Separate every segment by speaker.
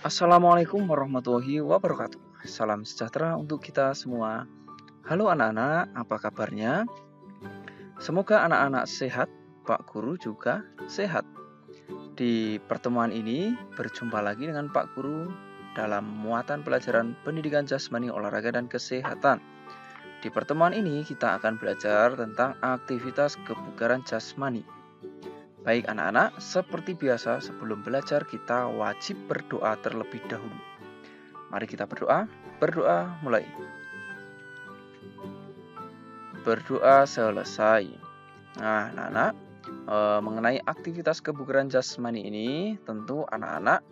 Speaker 1: Assalamualaikum warahmatullahi wabarakatuh. Salam sejahtera untuk kita semua. Halo anak-anak, apa kabarnya? Semoga anak-anak sehat, Pak Guru juga sehat. Di pertemuan ini berjumpa lagi dengan Pak Guru dalam muatan pelajaran pendidikan jasmani, olahraga, dan kesehatan. Di pertemuan ini kita akan belajar tentang aktivitas kebugaran jasmani. Baik anak-anak, seperti biasa sebelum belajar kita wajib berdoa terlebih dahulu. Mari kita berdoa. Berdoa mulai. Berdoa selesai. Nah anak-anak, mengenai aktivitas kebugaran jasmani ini tentu anak-anak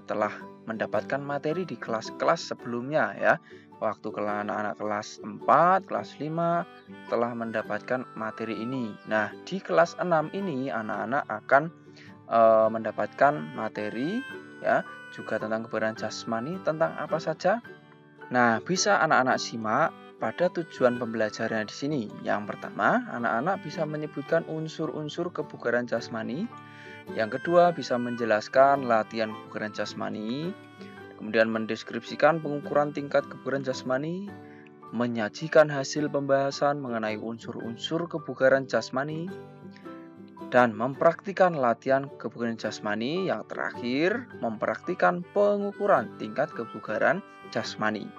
Speaker 1: telah mendapatkan materi di kelas-kelas sebelumnya ya. Waktu anak-anak kelas 4, kelas 5 telah mendapatkan materi ini. Nah, di kelas 6 ini anak-anak akan mendapatkan materi ya, juga tentang kebugaran jasmani. Tentang apa saja? Nah, bisa anak-anak simak pada tujuan pembelajarannya di sini. Yang pertama, anak-anak bisa menyebutkan unsur-unsur kebugaran jasmani. Yang kedua, bisa menjelaskan latihan kebugaran jasmani. Kemudian mendeskripsikan pengukuran tingkat kebugaran jasmani, menyajikan hasil pembahasan mengenai unsur-unsur kebugaran jasmani, dan mempraktikkan latihan kebugaran jasmani. Yang terakhir, mempraktikkan pengukuran tingkat kebugaran jasmani.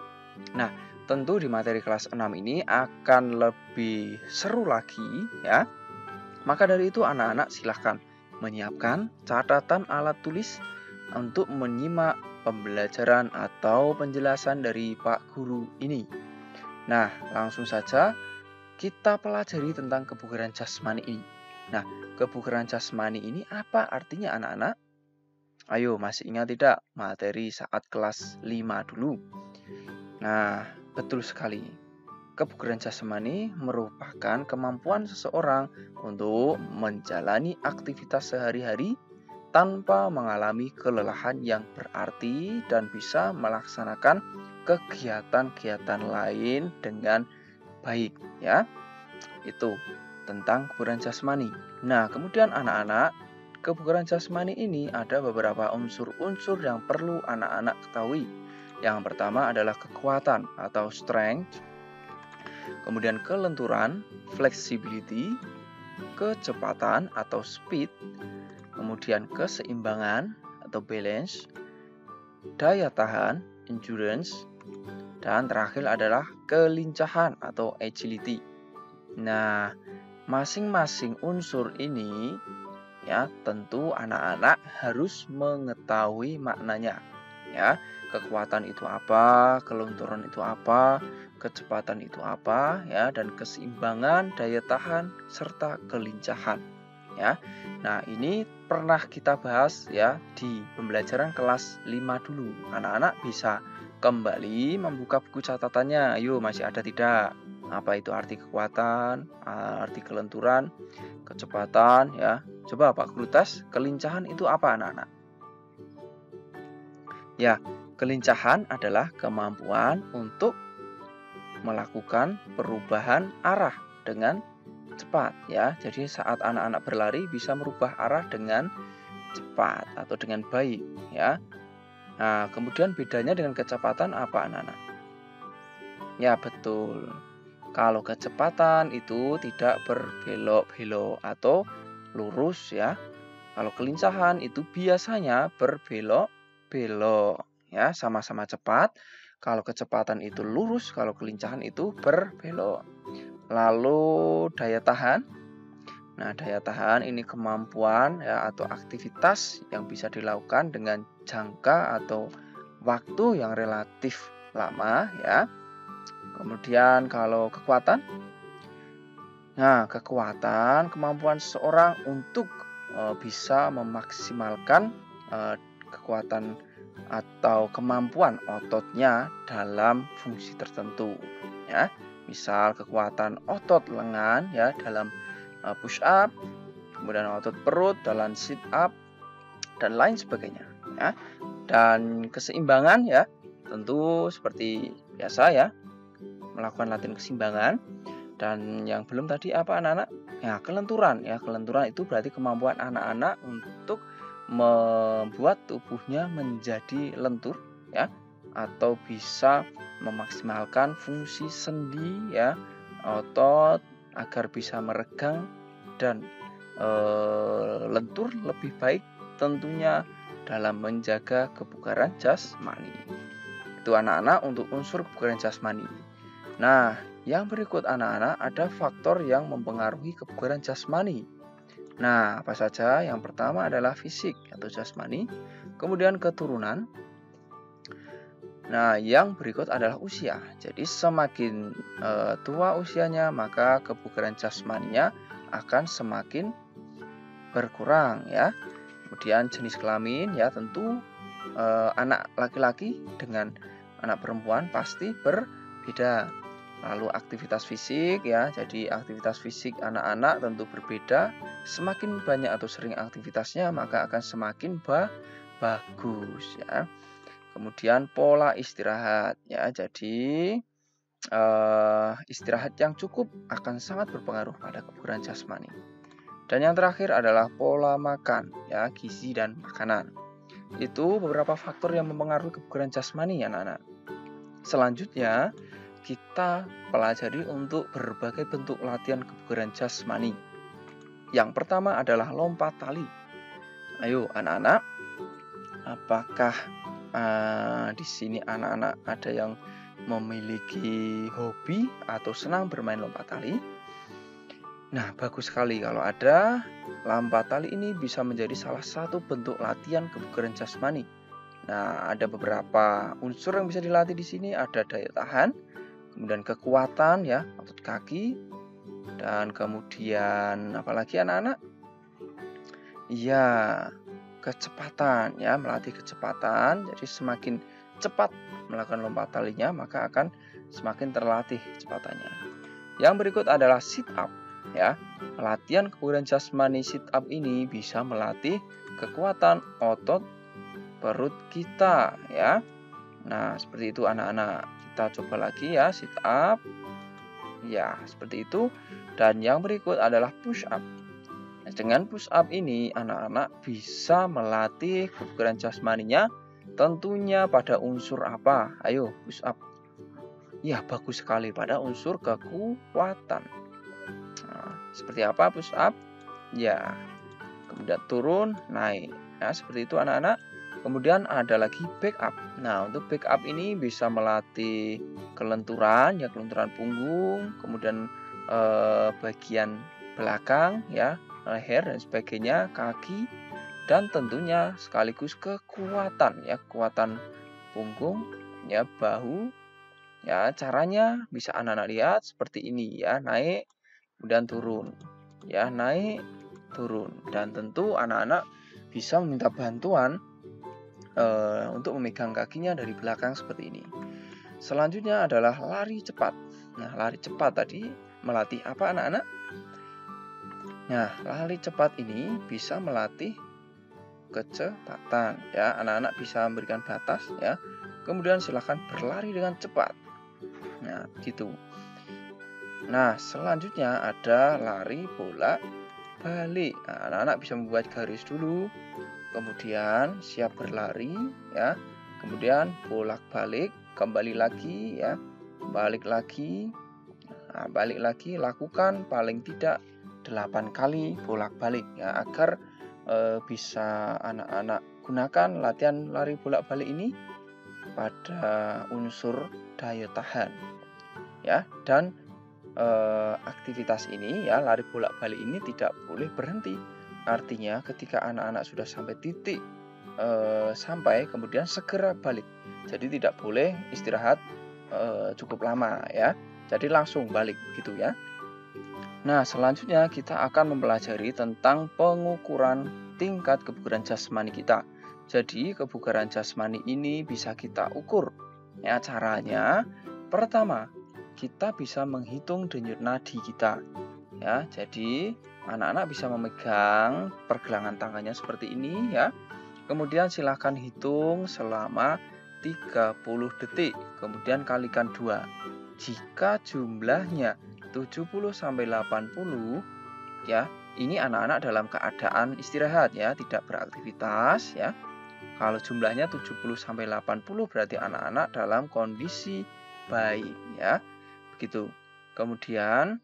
Speaker 1: Nah, tentu di materi kelas 6 ini akan lebih seru lagi ya. Maka dari itu anak-anak silahkan menyiapkan catatan alat tulis untuk menyimak pembelajaran atau penjelasan dari Pak Guru ini. Nah, langsung saja kita pelajari tentang kebugaran jasmani ini. Nah, kebugaran jasmani ini apa artinya anak-anak? Ayo, masih ingat tidak materi saat kelas 5 dulu? Nah, betul sekali. Kebugaran jasmani merupakan kemampuan seseorang untuk menjalani aktivitas sehari-hari tanpa mengalami kelelahan yang berarti dan bisa melaksanakan kegiatan-kegiatan lain dengan baik ya. Itu tentang kebugaran jasmani. Nah, kemudian anak-anak, kebugaran jasmani ini ada beberapa unsur-unsur yang perlu anak-anak ketahui. Yang pertama adalah kekuatan atau strength, kemudian kelenturan, flexibility, kecepatan atau speed, kemudian keseimbangan atau balance, daya tahan, endurance, dan terakhir adalah kelincahan atau agility. Nah, masing-masing unsur ini ya tentu anak-anak harus mengetahui maknanya ya. Kekuatan itu apa, kelenturan itu apa, kecepatan itu apa ya, dan keseimbangan, daya tahan serta kelincahan ya. Nah, ini pernah kita bahas ya di pembelajaran kelas 5 dulu. Anak-anak bisa kembali membuka buku catatannya. Ayo, masih ada tidak? Apa itu arti kekuatan, arti kelenturan, kecepatan ya. Coba Pak Guru tes, kelincahan itu apa anak-anak? Ya, kelincahan adalah kemampuan untuk melakukan perubahan arah dengan cepat ya. Jadi saat anak-anak berlari bisa merubah arah dengan cepat atau dengan baik ya. Nah, kemudian bedanya dengan kecepatan apa anak-anak? Ya, betul. Kalau kecepatan itu tidak berbelok-belok atau lurus ya. Kalau kelincahan itu biasanya berbelok-belok ya, sama-sama cepat. Kalau kecepatan itu lurus, kalau kelincahan itu berbelok. Lalu daya tahan. Nah, daya tahan ini kemampuan ya atau aktivitas yang bisa dilakukan dengan jangka atau waktu yang relatif lama ya. Kemudian kalau kekuatan, nah kekuatan kemampuan seseorang untuk bisa memaksimalkan kekuatan atau kemampuan ototnya dalam fungsi tertentu ya. Misal kekuatan otot lengan ya dalam push up, kemudian otot perut dalam sit up dan lain sebagainya ya. Dan keseimbangan ya tentu seperti biasa ya, melakukan latihan keseimbangan. Dan yang belum tadi apa anak-anak? Ya, kelenturan. Ya, kelenturan itu berarti kemampuan anak-anak untuk membuat tubuhnya menjadi lentur, ya, atau bisa memaksimalkan fungsi sendi, ya, otot agar bisa meregang dan lentur lebih baik tentunya dalam menjaga kebugaran jasmani. Itu anak-anak untuk unsur kebugaran jasmani. Nah, yang berikut anak-anak ada faktor yang mempengaruhi kebugaran jasmani. Nah, apa saja? Yang pertama adalah fisik atau jasmani, kemudian keturunan. Nah, yang berikut adalah usia. Jadi semakin tua usianya, maka kebugaran jasmaninya akan semakin berkurang, ya. Kemudian jenis kelamin, ya, tentu anak laki-laki dengan anak perempuan pasti berbeda. Lalu aktivitas fisik, ya, jadi aktivitas fisik anak-anak tentu berbeda. Semakin banyak atau sering aktivitasnya maka akan semakin bagus, ya. Kemudian pola istirahat, ya, jadi istirahat yang cukup akan sangat berpengaruh pada kebugaran jasmani. Dan yang terakhir adalah pola makan, ya, gizi dan makanan. Itu beberapa faktor yang mempengaruhi kebugaran jasmani, anak-anak. Selanjutnya kita pelajari untuk berbagai bentuk latihan kebugaran jasmani. Yang pertama adalah lompat tali. Ayo anak-anak, apakah di sini anak-anak ada yang memiliki hobi atau senang bermain lompat tali? Nah, bagus sekali kalau ada. Lompat tali ini bisa menjadi salah satu bentuk latihan kebugaran jasmani. Nah, ada beberapa unsur yang bisa dilatih di sini. Ada daya tahan, kemudian kekuatan, ya, otot kaki, dan kemudian apalagi anak-anak? Iya, kecepatan, ya, melatih kecepatan. Jadi semakin cepat melakukan lompat talinya maka akan semakin terlatih kecepatannya. Yang berikut adalah sit up, ya. Latihan kebugaran jasmani sit up ini bisa melatih kekuatan otot perut kita, ya. Nah, seperti itu anak-anak. Kita coba lagi, ya, sit up. Ya, seperti itu. Dan yang berikut adalah push up. Dengan push up ini anak-anak bisa melatih kebugaran jasmaninya tentunya pada unsur apa? Ayo push up. Ya, bagus sekali pada unsur kekuatan. Nah, seperti apa push up? Ya, kemudian turun, naik. Nah, seperti itu anak-anak. Kemudian ada lagi back up. Nah, untuk back up ini bisa melatih kelenturan, ya, kelenturan punggung, kemudian bagian belakang, ya, leher dan sebagainya, kaki, dan tentunya sekaligus kekuatan, ya, kekuatan punggung, ya, bahu. Ya, caranya bisa anak-anak lihat seperti ini, ya, naik kemudian turun, ya, naik turun, dan tentu anak-anak bisa meminta bantuan untuk memegang kakinya dari belakang seperti ini. Selanjutnya adalah lari cepat. Nah, lari cepat tadi melatih apa anak-anak? Nah, lari cepat ini bisa melatih kecepatan, ya. Anak-anak bisa memberikan batas, ya. Kemudian silakan berlari dengan cepat. Nah, gitu. Nah, selanjutnya ada lari bolak balik. Nah, anak-anak bisa membuat garis dulu, kemudian siap berlari, ya. Kemudian bolak-balik, kembali lagi, ya. Balik lagi. Nah, balik lagi, lakukan paling tidak 8 kali bolak-balik, ya, agar bisa anak-anak gunakan latihan lari bolak-balik ini pada unsur daya tahan, ya. Dan aktivitas ini, ya, lari bolak-balik ini tidak boleh berhenti. Artinya ketika anak-anak sudah sampai titik sampai kemudian segera balik. Jadi tidak boleh istirahat cukup lama, ya. Jadi langsung balik gitu, ya. Nah, selanjutnya kita akan mempelajari tentang pengukuran tingkat kebugaran jasmani kita. Jadi kebugaran jasmani ini bisa kita ukur, ya. Caranya pertama, kita bisa menghitung denyut nadi kita, ya. Jadi anak-anak bisa memegang pergelangan tangannya seperti ini, ya. Kemudian silahkan hitung selama 30 detik, kemudian kalikan 2. Jika jumlahnya 70 sampai 80 ya, ini anak-anak dalam keadaan istirahat ya, tidak beraktivitas ya. Kalau jumlahnya 70 sampai 80 berarti anak-anak dalam kondisi baik ya. Begitu. Kemudian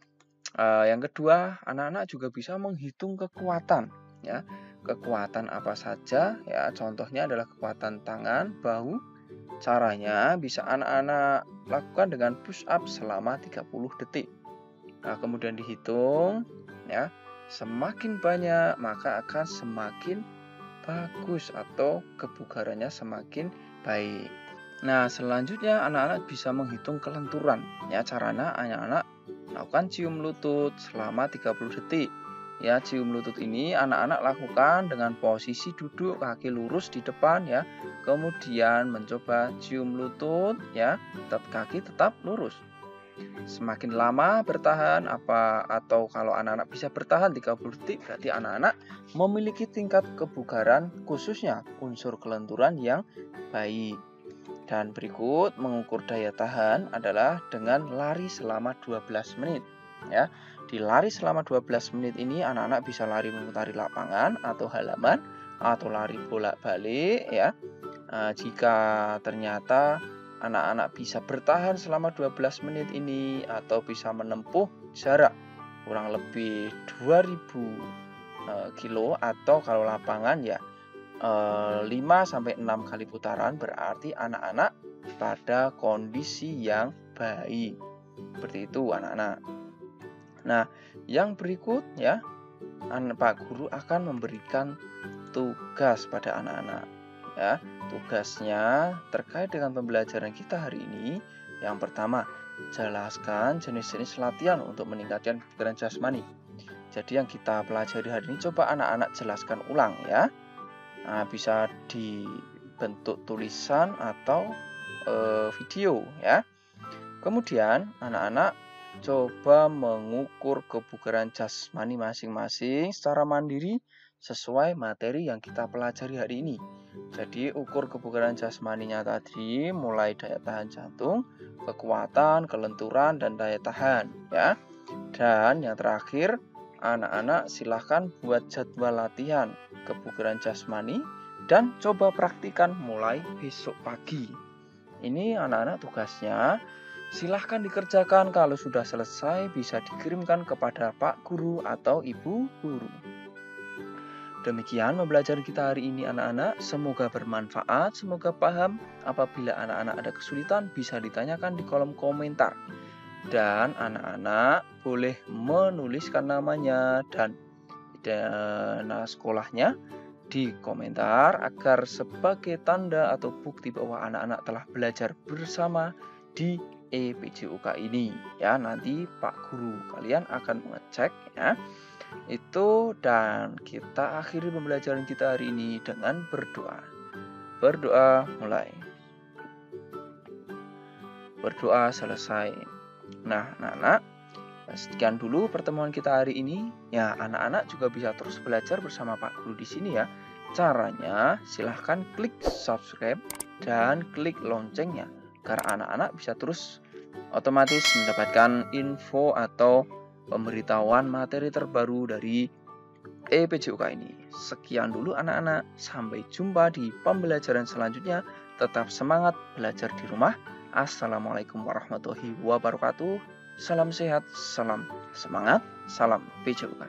Speaker 1: yang kedua, anak-anak juga bisa menghitung kekuatan ya. Kekuatan apa saja ya? Contohnya adalah kekuatan tangan, bahu. Caranya bisa anak-anak lakukan dengan push up selama 30 detik. Nah, kemudian dihitung ya. Semakin banyak maka akan semakin bagus atau kebugarannya semakin baik. Nah, selanjutnya anak-anak bisa menghitung kelenturan. Ya, caranya anak-anak lakukan cium lutut selama 30 detik. Ya, cium lutut ini anak-anak lakukan dengan posisi duduk, kaki lurus di depan ya. Kemudian mencoba cium lutut ya, kaki tetap lurus. Semakin lama bertahan atau kalau anak-anak bisa bertahan 30 detik berarti anak-anak memiliki tingkat kebugaran khususnya unsur kelenturan yang baik. Dan berikut mengukur daya tahan adalah dengan lari selama 12 menit. Ya, di lari selama 12 menit ini anak-anak bisa lari memutari lapangan atau halaman atau lari bolak-balik ya. Jika ternyata anak-anak bisa bertahan selama 12 menit ini atau bisa menempuh jarak kurang lebih 2000 kilo atau kalau lapangan ya 5 sampai 6 kali putaran berarti anak-anak pada kondisi yang baik. Seperti itu anak-anak. Nah, yang berikut ya, Pak Guru akan memberikan tugas pada anak-anak. Ya, tugasnya terkait dengan pembelajaran kita hari ini. Yang pertama, jelaskan jenis-jenis latihan untuk meningkatkan kebugaran jasmani. Jadi yang kita pelajari hari ini coba anak-anak jelaskan ulang ya. Nah, bisa dibentuk tulisan atau video ya. Kemudian anak-anak coba mengukur kebugaran jasmani masing-masing secara mandiri sesuai materi yang kita pelajari hari ini. Jadi ukur kebugaran jasmaninya tadi mulai daya tahan jantung, kekuatan, kelenturan, dan daya tahan ya. Dan yang terakhir, anak-anak silahkan buat jadwal latihan kebugaran jasmani dan coba praktikan mulai besok pagi. Ini anak-anak tugasnya silahkan dikerjakan. Kalau sudah selesai bisa dikirimkan kepada Pak Guru atau Ibu Guru. Demikian pembelajaran kita hari ini anak-anak. Semoga bermanfaat, semoga paham. Apabila anak-anak ada kesulitan bisa ditanyakan di kolom komentar. Dan anak-anak boleh menuliskan namanya dan sekolahnya di komentar agar sebagai tanda atau bukti bahwa anak-anak telah belajar bersama di EPJUK ini ya. Nanti Pak Guru kalian akan mengecek ya itu. Dan kita akhiri pembelajaran kita hari ini dengan berdoa. Berdoa mulai. Berdoa selesai. Nah, anak-anak, sekian dulu pertemuan kita hari ini. Ya, anak-anak juga bisa terus belajar bersama Pak Guru di sini ya. Caranya silahkan klik subscribe dan klik loncengnya agar anak-anak bisa terus otomatis mendapatkan info atau pemberitahuan materi terbaru dari EPJUK ini. Sekian dulu anak-anak, sampai jumpa di pembelajaran selanjutnya. Tetap semangat belajar di rumah. Assalamualaikum warahmatullahi wabarakatuh. Salam sehat, salam semangat, salam PJUK.